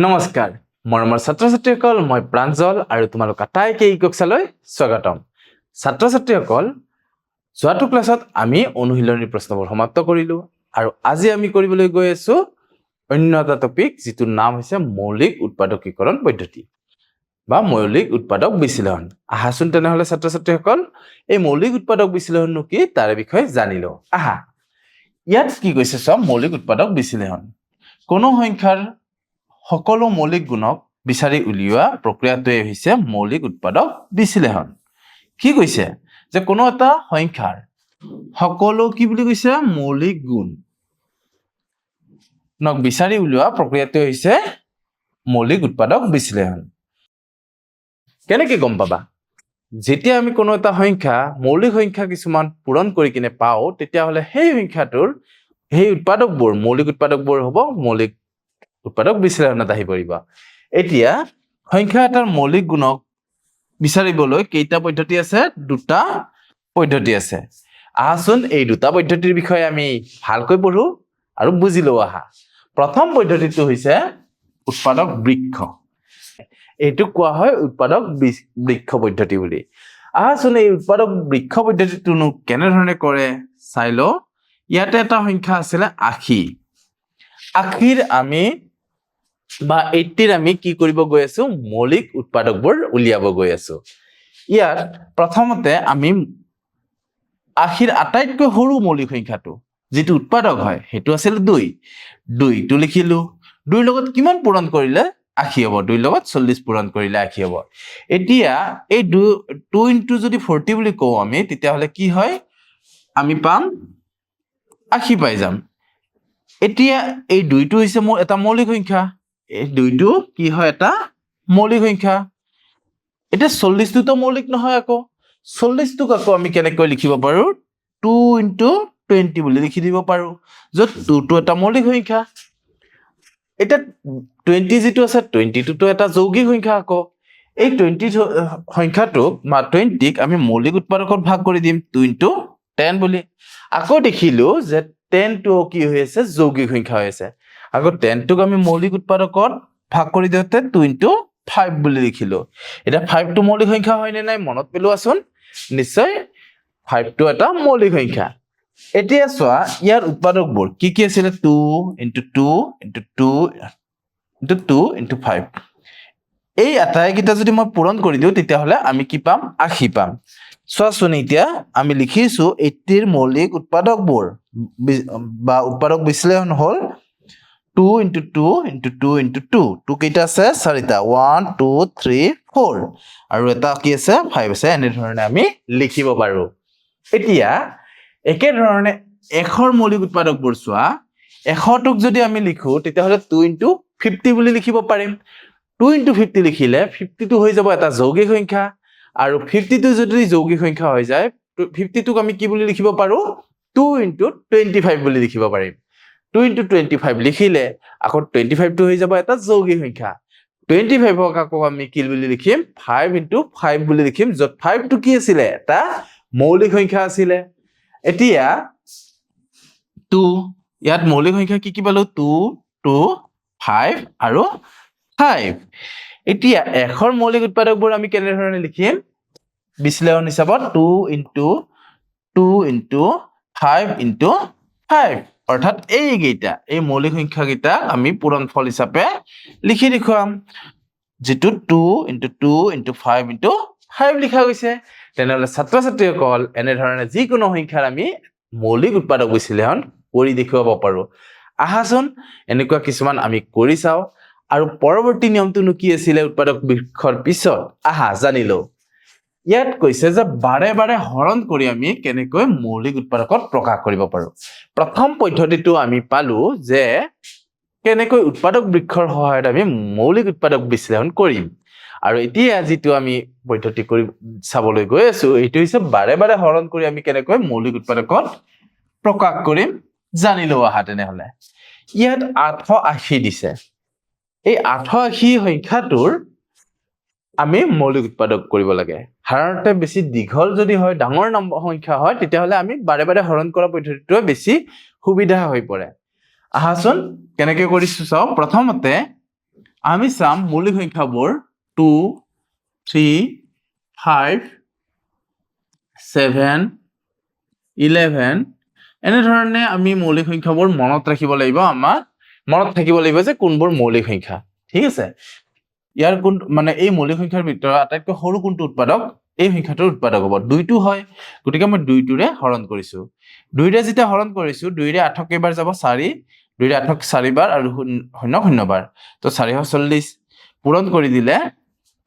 নমস্কাৰ মৰমৰ ছাত্ৰ-ছাত্ৰীসকল মই প্ৰাঞ্জল আৰু তোমালোক আটাইকে এই কক্ষালৈ স্বাগতম ছাত্ৰ-ছাত্ৰীসকল যোৱাটো ক্লাছত আমি অনুশীলনীৰ প্ৰশ্নবোৰ সমাপ্ত কৰিলো আৰু আজি আমি কৰিবলৈ গৈ আছো অন্য এটা টপিক যিটো নাম হৈছে মৌলিক উৎপাদকীকৰণ পদ্ধতি বা মৌলিক উৎপাদক বিশ্লেষণ আহাচোন তেনেহলে ছাত্ৰ-ছাত্ৰীসকল এই মৌলিক উৎপাদক বিশ্লেষণনো কি তাৰ বিষয়ে জানিলো আহা ইয়াত কি কৈছে সব মৌলিক উৎপাদক বিশ্লেষণ কোনো সংখ্যাৰ সকলো মৌলিক গুণক বিচাৰি উলিওৱা প্ৰক্ৰিয়াটোৱে হৈছে মৌলিক উৎপাদক বিশ্লেষণ কি কৈছে যে কোনো এটা সংখ্যাৰ সকলো কি বুলি কৈছে মৌলিক গুণ নক বিচাৰি উলিওৱা প্ৰক্ৰিয়াটোৱে হৈছে মৌলিক উৎপাদক বিশ্লেষণ কেনেকৈ গম পাবা যেতিয়া আমি কোনো এটা সংখ্যা মৌলিক সংখ্যা কিছুমান পূৰণ কৰি কিনে পাও তেতিয়া হলে সেই সংখ্যাটোৰ সেই উৎপাদকবোৰ মৌলিক উৎপাদকবোৰ হ'ব মৌলিক উৎপাদক বিশ্লেষণত আহি পৰিব এতিয়া সংখ্যা এটাৰ মৌলিক গুণক বিচাৰিবলৈ কেইটা পদ্ধতি আছে দুটা পদ্ধতি আছে আহাচোন এই দুটা পদ্ধতিৰ বিষয়ে আমি ভালকৈ পঢ়ো আৰু বুজি লও আহা প্ৰথম পদ্ধতিটো হৈছে উৎপাদক বৃক্ষ এইটো কোৱা হয় উৎপাদক বৃক্ষ পদ্ধতি বুলি আহাচোন এই উৎপাদক বৃক্ষ পদ্ধতিটো কেনে ধৰণে কৰে চাই লও ইয়াতে এটা সংখ্যা আছিল 80 80ৰ আমি বা 80ৰ আমি কি কৰিব গৈ আছো মৌলিক উৎপাদকবোৰ উলিয়াব গৈ আছো ইয়াত প্ৰথমতে আমি 80ৰ আটাইতকৈ সৰু মৌলিক সংখ্যাটো যেটো উৎপাদক হয় হেতু আছিল 2 টো লিখিলো 2 লগত কিমান পূৰণ কৰিলে 80 হ'ব 2 লগত 40 পূৰণ কৰিলে 80 হ'ব এতিয়া এই 2 ইনটু যদি 40 বুলি কও আমি তেতিয়া হলে কি হয় আমি পাম 80 পাই যাম এতিয়া এই 2টো হৈছে এটা মৌলিক সংখ্যা এই 2টো কি হয় এটা মৌলিক সংখ্যা এটা 40 টো তো মৌলিক নহয় আকৌ 40 টোক আকৌ আমি কেনেকৈ লিখিব পাৰো 2 ইনটু 20 বুলি লিখি দিব পাৰো যত 2 টো এটা মৌলিক সংখ্যা এটা 20 যেটো আছে 22 টো এটা যৌগিক সংখ্যা আকৌ এই 20 সংখ্যাটোক বা 20ক আমি মৌলিক উৎপাদকত ভাগ কৰি দিম 2 ইনটু 10 বুলি আকৌ দেখিলো যে 10 টো কি হৈ আছে যৌগিক সংখ্যা হৈ আছে আকৌ 10 টোক আমি মৌলিক উৎপাদকত ভাগ কৰি দিওতে 2 ইনটু 5 বুলি লিখিলো এটা 5 টো মৌলিক সংখ্যা হয় নে নাই মনত পেলোৱাচোন নিশ্চয় 5 টো এটা মৌলিক সংখ্যা এতিয়া চোৱা ইয়াৰ উৎপাদকবোৰ কি কি আছিল 2 ইনটু 2 ইনটু 2 ইনটু 2 ইনটু 5 এই আটাইকেইটা যদি মই পূৰণ কৰি দিও তেতিয়া হলে আমি কি পাম 80 পাম চোৱাচোন এতিয়া আমি লিখিছো 80ৰ মৌলিক উৎপাদকবোৰ বা উৎপাদক বিশ্লেষণ হল 2 ইনটু 2 ইনটু 2 ইনটু 2 2 কেইটা আছে চাৰিটা 1 2 3 4 আৰু এটা কি আছে 5 আছে এনে ধৰণে আমি লিখিব পাৰো এতিয়া একে ধৰণে 100ৰ মৌলিক উৎপাদকবোৰ চোৱা 100টোক যদি আমি লিখো তেতিয়া হলে 2 ইনটু 50 বুলি লিখিব পাৰিম 2 ইনটু 50 লিখিলে 50 টো হৈ যাব এটা যৌগিক সংখ্যা আৰু 50 টো যদি যৌগিক সংখ্যা হৈ যায় 50 টোক আমি কি বুলি লিখিব পাৰো 2 ইনটু 25 বুলি লিখিব পাৰিম 2 ইনটু 25 লিখিলে আকৌ 25 টো হৈ যাব এটা যৌগিক সংখ্যা 25ক আকৌ আমি কি বুলি লিখিম 5 ইনটু 5 বুলি লিখিম যত 5 টো কি আছিল এটা মৌলিক সংখ্যা আছিল এতিয়া 2 ইয়াত মৌলিক সংখ্যা কি কি পালো 2 2 5 আৰু 5 এতিয়া 100ৰ মৌলিক উৎপাদকবোৰ আমি কেনে ধৰণে লিখিম বিশ্লেষণ হিচাপত 2 ইনটু 2 ইনটু 5 ইনটু 5 অৰ্থাৎ এই মৌলিক সংখ্যা কেইটা আমি পূৰণফল হিচাপে লিখি দেখুৱাম যেটো 2 ইনটু 2 ইনটু 5 ইনটু 5 লিখা গৈছে তেনেহলে ছাত্ৰ-ছাত্ৰীসকল এনে ধৰণে যিকোনো সংখ্যাৰ আমি মৌলিক উৎপাদক বিশ্লেষণ কৰি দেখুৱাব পাৰো আহাচোন এনেকুৱা কিছুমান আমি কৰি চাও আৰু পৰৱৰ্তী নিয়মটো কি আছিল উৎপাদক বৃক্ষৰ পিছত আহা জানিলো ইয়াত কৈছে যে বাৰে বাৰে হৰণ কৰি আমি কেনেকৈ মৌলিক উৎপাদকত প্ৰকাশ কৰিব পাৰো প্ৰথম পদ্ধতিটো আমি পালো যে কেনেকৈ উৎপাদক বৃক্ষৰ সহায়ত আমি মৌলিক উৎপাদক বিশ্লেষণ কৰিম আৰু এতিয়া যেটো আমি পদ্ধতি কৰি চাবলৈ গৈ আছো এইটো হৈছে বাৰে বাৰে হৰণ কৰি আমি কেনেকৈ মৌলিক উৎপাদকত প্ৰকাশ কৰিম জানিলো আহা তেনেহলে ইয়াত 880 দিছে এই 880 সংখ্যাটোৰ আমি মৌলিক উৎপাদক কৰিব লাগে সাধাৰণতে বেছি দীঘল যদি হয় ডাঙৰ নম্বৰ সংখ্যা হয় তেতিয়া হলে আমি বাৰে বাৰে হৰণ কৰা পদ্ধতিটো বেছি সুবিধা হৈ পৰে আহাচোন কেনেকৈ কৰিছো চাও প্ৰথমতে আমি চাম মৌলিক সংখ্যাবোৰ 2 3 5 7 11 এনেধৰণে আমি মৌলিক সংখ্যাবোৰ মনত ৰাখিব লাগিব মনত থাকিব লাগিব যে কোনবোৰ মৌলিক সংখ্যা ঠিক আছে ইয়াৰ কোন মানে এই মৌলিক সংখ্যাৰ ভিতৰত আটাইতকৈ সৰু কোনটো উৎপাদক এই সংখ্যাটোৰ উৎপাদক হ'ব 2টো হয় গতিকে মই 2টোৰে হৰণ কৰিছো 2ৰে যেতিয়া হৰণ কৰিছো 2ৰে 8 কেইবাৰ যাব 4 2ৰে 8 4 বাৰ আৰু 0 0 বাৰ তো 440 পূৰণ কৰি দিলে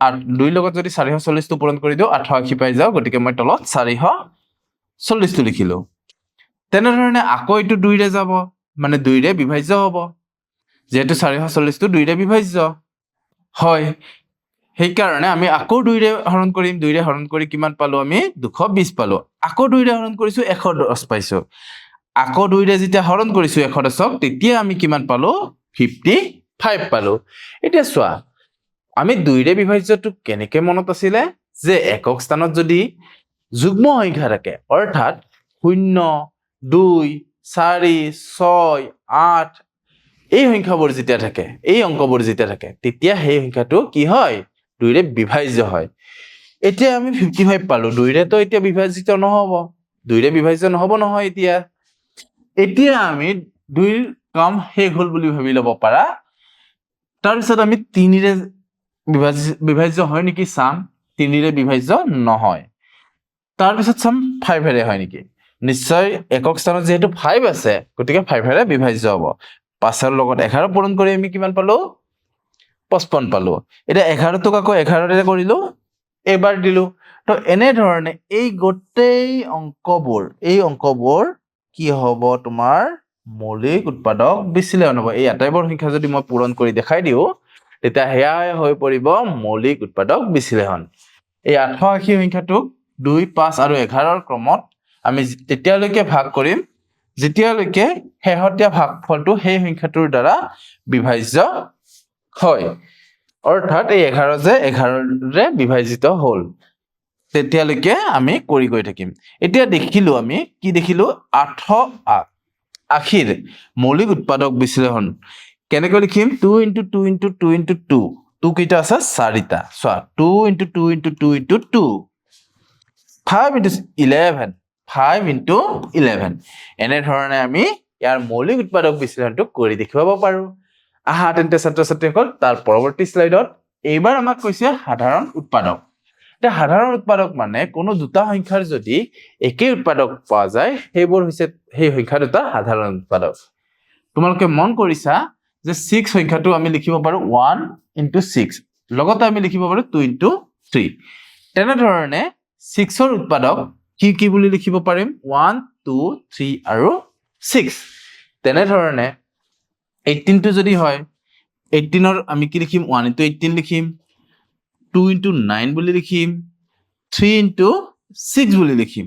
আৰ 2 লগত যদি 440 টো পূৰণ কৰি দিও 88 পাই যাও গতিকে মই তলত 440 টো লিখিলো তেনেধৰণে আকৌ এটো 2 ৰে যাব মানে 2 ৰে বিভাজ্য হ'ব যেহেতু 440 টো 2 ৰে বিভাজ্য হয় সেই কাৰণে আমি আকৌ 2 ৰে হৰণ কৰিম 2 ৰে হৰণ কৰি কিমান পালো আমি 220 পালো আকৌ 2 ৰে হৰণ কৰিছো 110 পাইছো আকৌ 2 ৰে যেতিয়া হৰণ কৰিছো 110ক তেতিয়া আমি কিমান পালো 55 পালো এতিয়া চোৱা আমি 2 ৰে বিভাজ্যটো কেনেকৈ মনত আছিলে যে একক স্থানত যদি যুগ্ম সংখ্যা থাকে অৰ্থাৎ 0 2 4 6 8 এই সংখ্যাবোৰ যেতিয়া থাকে এই অংকবোৰ যেতিয়া থাকে তেতিয়া সেই সংখ্যাটো কি হয় 2 ৰে বিভাজ্য হয় এতিয়া আমি 55 পালো 2 ৰে তো এতিয়া বিভাজিত নহব 2 ৰে বিভাজ্য নহব নহয় এতিয়া আমি 2 কাম শেষ হল বুলি ভাবি লব পাৰা তাৰ পিছত আমি 3 ৰে বিভাজ্য হয় নেকি চাম 3 ৰে বিভাজ্য নহয় তাৰ পিছত চাম 5 ৰে হয় নেকি নিশ্চয় একক স্থানত যেহেতু 5 আছে গতিকে 5 ৰে বিভাজ্য হ'ব 5 ৰ লগত 11 পূৰণ কৰি আমি কিমান পালো 55 পালো এটা 11 টক আকৌ 11 ৰে কৰিলো এবাৰ দিলো তো এনে ধৰণে এই গোটেই অংকবোৰ কি হ'ব তোমাৰ মৌলিক উৎপাদক বিশ্লেষণ হ'ব এই আটাইবোৰ সংখ্যা যদি মই পূৰণ কৰি দেখাই দিও তেতিয়া হেয়াই হৈ পৰিব মৌলিক উৎপাদক বিশ্লেষণ এই 88 সংখ্যাটোক 2 5 আৰু 11 ৰ ক্ৰমত আমি তেতিয়ালৈকে ভাগ কৰিম যেতিয়ালৈকে শেহতীয়া ভাগফলটো সেই সংখ্যাটোৰ দ্বাৰা বিভাজ্য হয় অৰ্থাৎ এই 11 যে 11 ৰে বিভাজিত হ'ল তেতিয়ালৈকে আমি কৰি গৈ থাকিম এতিয়া দেখিলো আমি কি দেখিলো 88 ৰ মৌলিক উৎপাদক বিশ্লেষণ কেনেকৈ লিখিম 2 * 2 * 2 * 2 2 কেইটা আছে 4টা চোৱা 2 * 2 * 2 * 2 5 * 11 5 * 11 এনে ধৰণে আমি ইয়াৰ মৌলিক উৎপাদক বিশ্লেষণটো কৰি দেখুৱাব পাৰো আহা তেন্তে ছাত্ৰ-ছাত্ৰীসকল তাৰ পৰৱৰ্তী স্লাইডত এইবাৰ আমাক কৈছে সাধাৰণ উৎপাদক এটা সাধাৰণ উৎপাদক মানে কোনো দুটা সংখ্যাৰ যদি একে উৎপাদক পোৱা যায় সেইবোৰ হৈছে সেই সংখ্যা দুটা সাধাৰণ উৎপাদক তোমালোকে মন কৰিছা যে 6 সংখ্যাটো আমি লিখিব পাৰো 1 * 6 লগতে আমি লিখিব পাৰো 2 * 3 তেনে ধৰণে 6 ৰ উৎপাদক কি বুলি লিখিব পাৰিম 1 2 3 আৰু 6 তেনে ধৰণে 18 টো যদি হয় 18 ৰ আমি কি লিখিম 1 * 18 লিখিম 2 * 9 বুলি লিখিম 3 * 6 বুলি লিখিম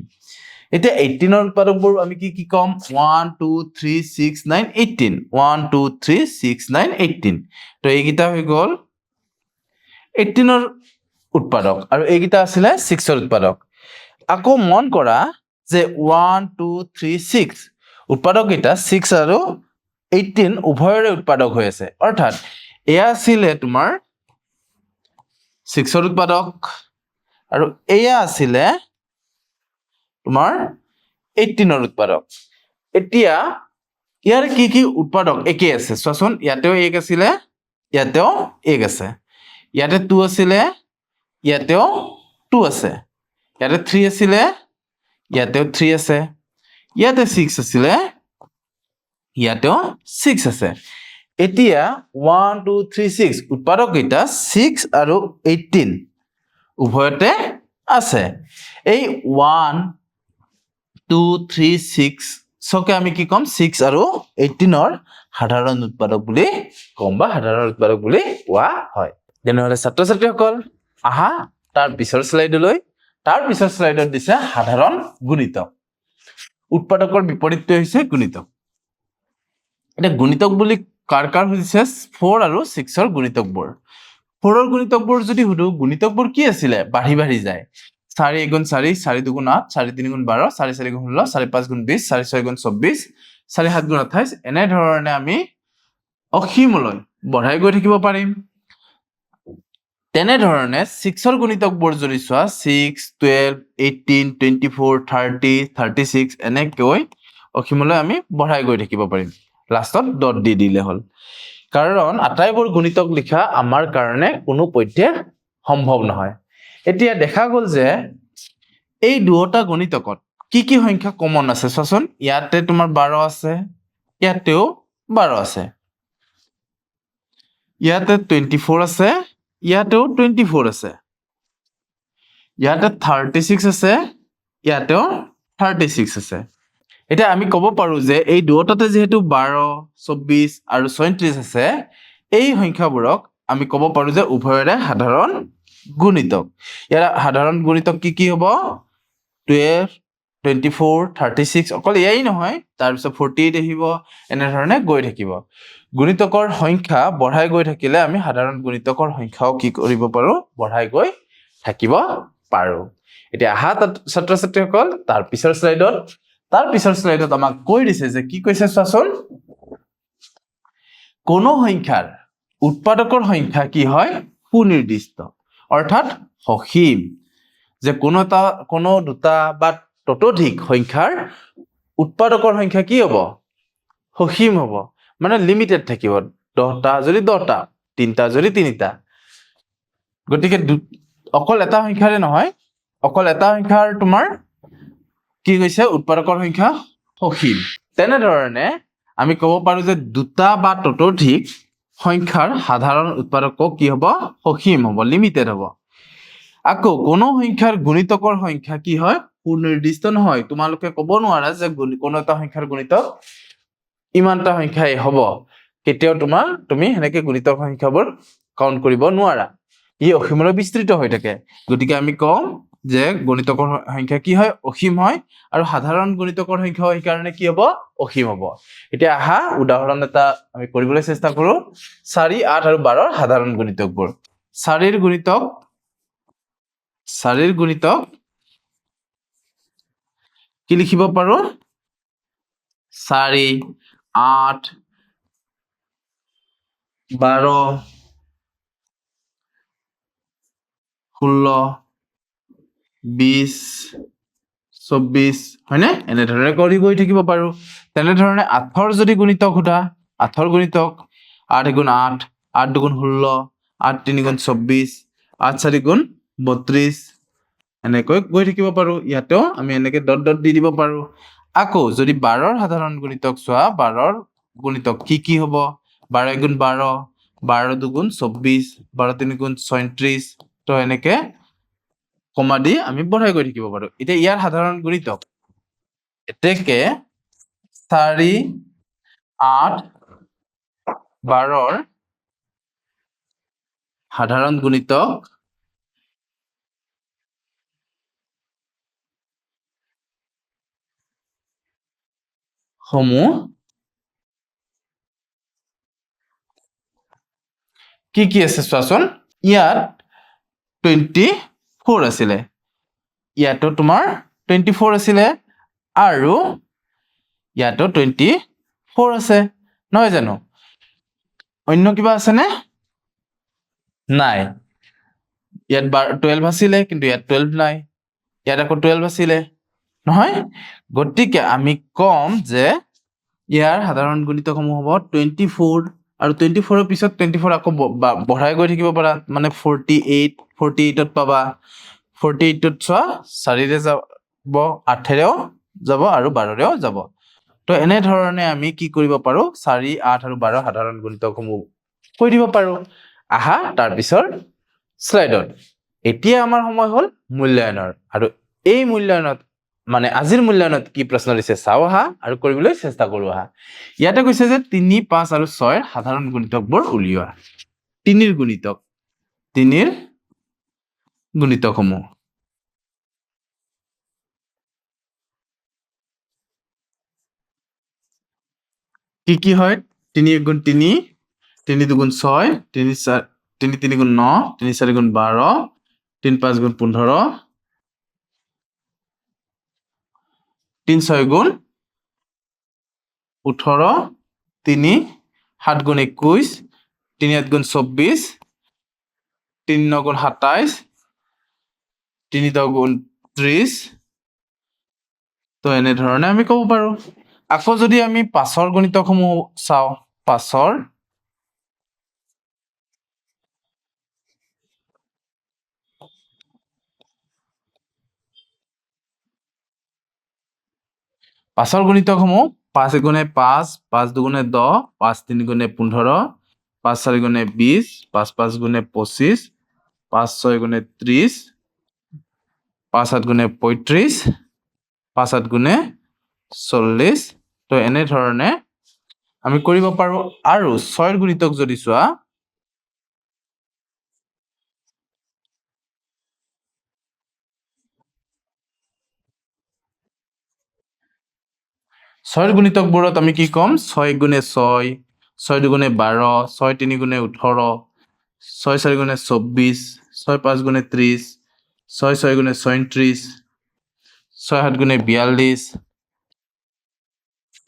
এতিয়া 18 ৰ উৎপাদকবোৰ আমি কি কম 1 2 3 6 9 18 1 2 3 6 9 18 তো এইকেইটা হৈ গ'ল 18 ৰ উৎপাদক আৰু এইকেইটা আছিলে 6 ৰ উৎপাদক আকৌ মন কৰা যে 1 2 3 6 উৎপাদক এটা 6 আৰু 18 উভয়ৰে উৎপাদক হৈ আছে অৰ্থাৎ এয়া আছিলে তোমাৰ 6 ৰ উৎপাদক আৰু এয়া আছিলে তোমাৰ 18 ৰ উৎপাদক এতিয়া ইয়াৰ কি উৎপাদক একে আছে চোৱাচোন ইয়াতেও 1 আছিলে ইয়াতেও 1 আছে ইয়াতে 2 আছিলে ইয়াতেও 2 আছে ইয়াতে 3 আছিলে ইয়াতেও 3 আছে ইয়াতে 6 আছিলে ইয়াতেও 6 আছে এতিয়া 1 2 3 6 উৎপাদক কেইটা 6 আৰু 18 উভয়তে আছে এই 1 2 3 6 সকে আমি কি কম 6 আৰু 18 ৰ সাধাৰণ উৎপাদক বুলি কম বা সাধাৰণ উৎপাদক বুলি কোৱা হয় তেনেহলে ছাত্ৰ-ছাত্ৰীসকল আহা তাৰ পিছৰ স্লাইডলৈ তাৰ পিছৰ স্লাইডত দিছে সাধাৰণ গুণিতক উৎপাদকৰ বিপৰীতটো হৈছে গুণিতক এটা গুণিতক বুলি কাৰ হৈছে 4 আৰু 6 ৰ গুণিতকবোৰ 4 ৰ গুণিতকবোৰ যদি হুদু গুণিতকবোৰ কি আছিলে বাঢ়ি যায় 4 * 4 4 * 2 = 8 4 * 3 = 12 4 * 4 = 16 4 * 5 = 20 4 * 6 = 24 4 * 7 = 28 এনে ধৰণে আমি অসীমলৈ বঢ়াই গৈ থাকিব পাৰিম তেনেধৰণে 6ৰ গুণিতকবোৰ যদি চোৱা 6, 12, 18, 24, 30, 36 এনেকৈ অসীমলৈ আমি বঢ়াই গৈ থাকিব পাৰিম লাষ্টত ডট দি দিলে হ'ল কাৰণ আটাইবোৰ গুণিতক লিখা আমাৰ কাৰণে কোনোপধ্যে সম্ভৱ নহয় এতিয়া দেখা গ'ল যে এই দুটা গুণিতকত কি কি সংখ্যা কমন আছে চোৱাচোন ইয়াতে তোমাৰ 12 আছে ইয়াতেও 12 আছে ইয়াতে 24 আছে ইয়াতেও 24 আছে ইয়াতে 36 আছে ইয়াতেও 36 আছে এতিয়া আমি ক'ব পাৰো যে এই দুটাতে যেহেতু 12 24 আৰু 37 আছে এই সংখ্যাবোৰক আমি ক'ব পাৰো যে উভয়ৰে সাধাৰণ গুণিতক ইয়াৰ সাধাৰণ গুণিতক কি কি হ'ব 12 24 36 অকল এয়াই নহয় তাৰপিছত 48 আহিব এনেধৰণে গৈ থাকিব গুণিতকৰ সংখ্যা বঢ়াই গৈ থাকিলে আমি সাধাৰণ গুণিতকৰ সংখ্যাও কি কৰিব পাৰো বঢ়াই গৈ থাকিব পাৰো এতিয়া আহা ছাত্ৰ ছাত্ৰীসকল তাৰ পিছৰ স্লাইডত আমাক কৈ দিছে যে কি কৈছে চোৱাচোন কোনো সংখ্যাৰ উৎপাদকৰ সংখ্যা কি হয় সুনিৰ্দিষ্ট অৰ্থাৎ সসীম যে কোনো দুটা বা ততোধিক সংখ্যাৰ উৎপাদকৰ সংখ্যা কি হ'ব সসীম হ'ব মানে লিমিটেড থাকিব 10টা যদি 10টা 3টা যদি 3টা গতিকে অকল এটা সংখ্যাৰে নহয় অকল এটা সংখ্যাৰ তোমাৰ কি কৈছে উৎপাদকৰ সংখ্যা সসীম তেনেধৰণে আমি ক'ব পাৰো যে দুটা বা ততোধিক সংখ্যাৰ সাধাৰণ উৎপাদক কি হ'ব সসীম হ'ব লিমিটেড হ'ব আকৌ কোনো সংখ্যাৰ গুণিতকৰ সংখ্যা কি হয় সুনিৰ্দিষ্ট নহয় তোমালোকে ক'ব নোৱাৰা যে কোনো এটা সংখ্যাৰ গুণিতক ইমানটা সংখ্যাই হ'ব কেতিয়াও তুমি হেনেকে গুণিতক সংখ্যাবোৰ কাউন্ট কৰিব নোৱাৰা ই অসীমলৈ বিস্তৃত হৈ থাকে গতিকে আমি কম যে গুণিতকৰ সংখ্যা কি হয় অসীম হয় আৰু সাধাৰণ গুণিতকৰ সংখ্যা এই কাৰণে কি হ'ব অসীম হ'ব এতিয়া আহা উদাহৰণ এটা আমি কৰিবলৈ চেষ্টা কৰো 4 8 আৰু 12 ৰ সাধাৰণ গুণিতকবোৰ 4 ৰ গুণিতক কি লিখিব পাৰো 4 8 12 16 20 24 হয়নে এনেধৰণে কৰি গৈ থাকিব পাৰো তেনেধৰণে 8ৰ যদি গুণিতক সোধা 8ৰ গুণিতক 8 × 8 8 × 16 8 3 × 24 8 4 × 32 এনেকৈ গৈ থাকিব পাৰো ইয়াতেও আমি এনেকৈ ডট ডট দি দিব পাৰো আকৌ যদি 12ৰ সাধাৰণ গুণিতক চোৱা 12ৰ গুণিতক কি হ'ব 12 × 12 12 2 × 24 12 3 × 36 তো এনেকৈ কমা দি আমি বঢ়াই গৈ থাকিব পাৰো এতিয়া ইয়াৰ সাধাৰণ গুণিতক এতেকে 4 8 12ৰ সাধাৰণ গুণিতক সমূহ কি আছে চোৱাচোন ইয়াত 24 আছিলে ইয়াতো তোমাৰ 24 আছিলে আৰু ইয়াতো 24 আছে নহয় জানো অন্য কিবা আছে নে নাই ইয়াত 12 আছিলে কিন্তু ইয়াত 12 নাই ইয়াত আকৌ 12 আছিলে নহয় গতিকে আমি কম যে ইয়াৰ সাধাৰণ গুণিতকসমূহ হ'ব 24 আৰু 24ৰ পিছত 24 আকৌ বঢ়াই গৈ থাকিব পাৰা মানে 48ত পাবা 48ত চোৱা 4ৰে যাব 8ৰেও যাব আৰু 12ৰেও যাব তো এনেধৰণে আমি কি কৰিব পাৰো 4 8 আৰু 12 সাধাৰণ গুণিতকসমূহ কৈ দিব পাৰো আহা তাৰ পিছৰ স্লাইডত এতিয়া আমাৰ সময় হ'ল মূল্যায়নৰ আৰু এই মূল্যায়নত মানে আজিৰ মূল্যায়নত কি প্ৰশ্ন দিছে চাও আহা আৰু কৰিবলৈ চেষ্টা কৰো আহা ইয়াতে কৈছে যে 3 5 আৰু 6ৰ সাধাৰণ গুণিতকবোৰ উলিওৱা 3ৰ গুণিতকসমূহ কি হয় 3 × 3 3 2 × 6 3 3 × 9 3 4 × 12 3 5 × 15 3 6 × 18 3 7 × 21 3 8 × 24 3 গুণ 27 3 গুণ 30 তো এনেধৰণে আমি ক'ব পাৰো আকৌ যদি আমি 5ৰ গণিতকসমূহ চাওঁ 5ৰ 5ৰ গণিতকসমূহ 5 গুণে 5 5 দুগুণে 10 5 3 গুণে 15 5 4 গুণে 20 5 5 গুণে 25 5 6 গুণে 30 5 7 গুণে 35 5 8 গুণে 40 তো এনেধৰণে আমি কৰিব পাৰো আৰু 6ৰ গণিতক যদি চোৱা 6ৰ গুণিতকবোৰত আমি কি ক'ম 6 গুণে 6 6 দুগুণে 12 6 3 গুণে 18 6 4 গুণে 24 6 5 গুণে 30 6 6 গুণে 37 6 7 গুণে 42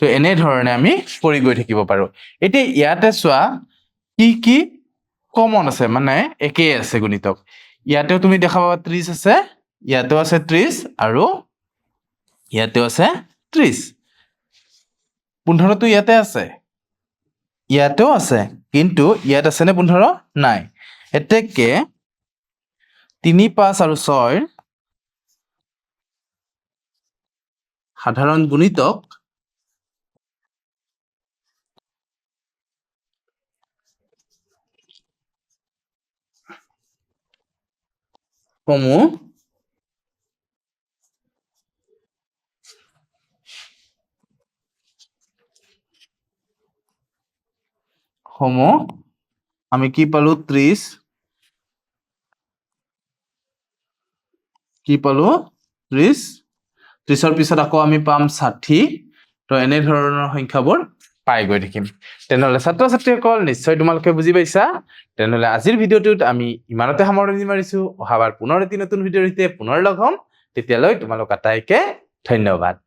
তো এনেধৰণে আমি কৰি গৈ থাকিব পাৰো এতিয়া ইয়াতে চোৱা কি কি কমন আছে মানে একেই আছে গণিতক ইয়াতেও তুমি দেখা পাবা 30 আছে ইয়াতেও আছে 30 আৰু ইয়াতেও আছে 30 15 তো ইয়াতে আছে ইয়াতেও আছে কিন্তু ইয়াত আছে নে 15 নাই এতেকে 3 5 আৰু 6ৰ সাধাৰণ গুণিতক সমূহ আমি কি পালো 30 কি পালো 30 30ৰ পিছত আকৌ আমি পাম 60 তো এনে ধৰণৰ সংখ্যাবোৰ পাই গৈ থাকিম তেনেহলে ছাত্ৰ ছাত্ৰীসকল নিশ্চয় তোমালোকে বুজি পাইছা তেনেহলে আজিৰ ভিডিঅ'টোত আমি ইমানতে সামৰণি মাৰিছো অহাবাৰ পুনৰ এটি নতুন ভিডিঅ'ৰ সৈতে পুনৰ লগ হ'ম তেতিয়ালৈ তোমালোক আটাইকে ধন্যবাদ